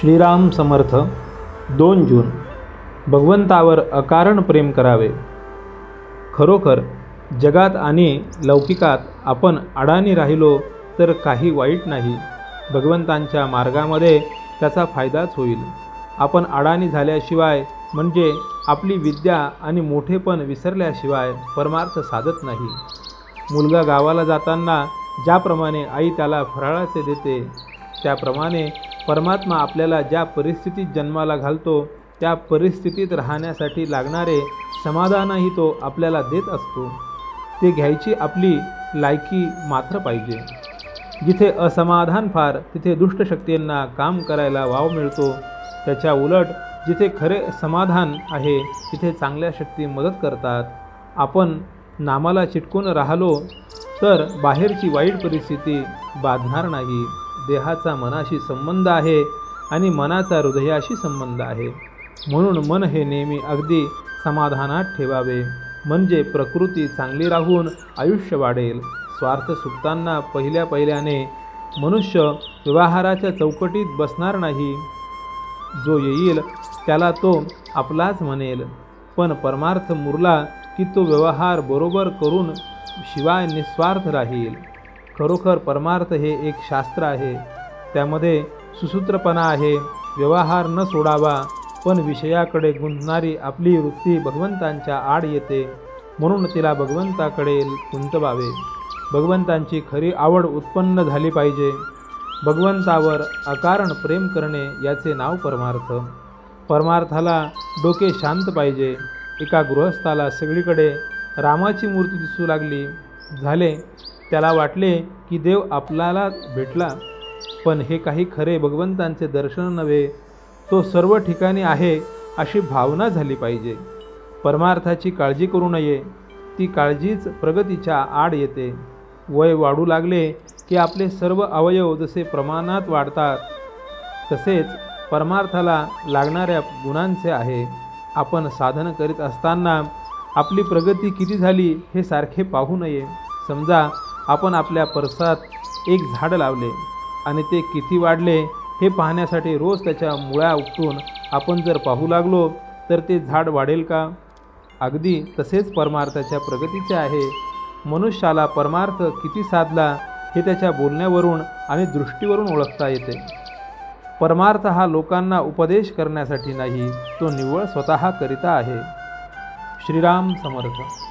श्रीराम समर्थ 2 जून. भगवंतावर अकारण प्रेम करावे. खरोखर जगात आणि लौकिकात आपण अडाणी राहिलो तर काही वाईट नाही. भगवंतांच्या मार्गामध्ये त्याचा फायदाच होईल. आपण अडाणी झाल्याशिवाय म्हणजे आपली विद्या आणि मोठेपण विसरल्याशिवाय परमार्थ साधत नाही. मुलगा गावाला जाताना ज्याप्रमाणे आई त्याला फराळाचे देते, त्याप्रमाणे परमात्मा आपल्याला ज्या परिस्थितीत जन्माला घालतो त्या परिस्थितीत राहण्यासाठी लागणारे समाधानही तो आपल्याला देत असतो. ते घ्यायची आपली लायकी मात्र पाहिजे. जिथे असमाधान फार तिथे दुष्ट शक्तींना काम करायला वाव मिळतो. त्याच्या उलट जिथे खरे समाधान आहे तिथे चांगल्या शक्ती मदत करतात. आपण नामाला चिटकून राहिलो तर बाहेरची वाईट परिस्थिती बाधणार नाही. देहाचा मनाशी संबंध आहे आणि मनाचा हृदयाशी संबंध आहे. म्हणून मन हे नेहमी अगदी समाधानात ठेवावे, म्हणजे प्रकृती चांगली राहून आयुष्य वाढेल. स्वार्थ सुटताना पहिल्याने मनुष्य व्यवहाराच्या चौकटीत बसणार नाही. जो येईल त्याला तो आपलाच म्हणेल, पण परमार्थ मुरला की तो व्यवहार बरोबर करून शिवाय निस्वार्थ राहील. खरोखर परमार्थ हे एक शास्त्र आहे. त्यामध्ये सुसूत्रपणा आहे. व्यवहार न सोडावा, पण विषयाकडे गुंतणारी आपली वृत्ती भगवंतांच्या आड येते, म्हणून तिला भगवंताकडे गुंतवावे. भगवंतांची खरी आवड उत्पन्न झाली पाहिजे. भगवंतावर अकारण प्रेम करणे याचे नाव परमार्थ. परमार्थाला डोके शांत पाहिजे. एका गृहस्थाला सगळीकडे रामाची मूर्ती दिसू लागली. झाले त्याला वाटले की देव आपल्याला भेटला, पण हे काही खरे भगवंतांचे दर्शन नव्हे. तो सर्व ठिकाणी आहे अशी भावना झाली पाहिजे. परमार्थाची काळजी करू नये. ती काळजीच प्रगतीच्या आड येते. वय वाढू लागले की आपले सर्व अवयव जसे प्रमाणात वाढतात, तसेच परमार्थाला लागणाऱ्या गुणांचे आहे. आपण साधन करीत असताना आपली प्रगती किती झाली हे सारखे पाहू नये. समजा आपण आपल्या परसात एक झाड लावले आणि ते किती वाढले हे पाहण्यासाठी रोज त्याच्या मुळ्या उपटून आपण जर पाहू लागलो तर ते झाड वाढेल का? अगदी तसेच परमार्थाच्या प्रगतीचे आहे. मनुष्याला परमार्थ किती साधला हे त्याच्या बोलण्यावरून आणि दृष्टीवरून ओळखता येते. परमार्थ हा लोकांना उपदेश करण्यासाठी नाही, तो निव्वळ स्वतः करिता आहे. श्रीराम समर्थ.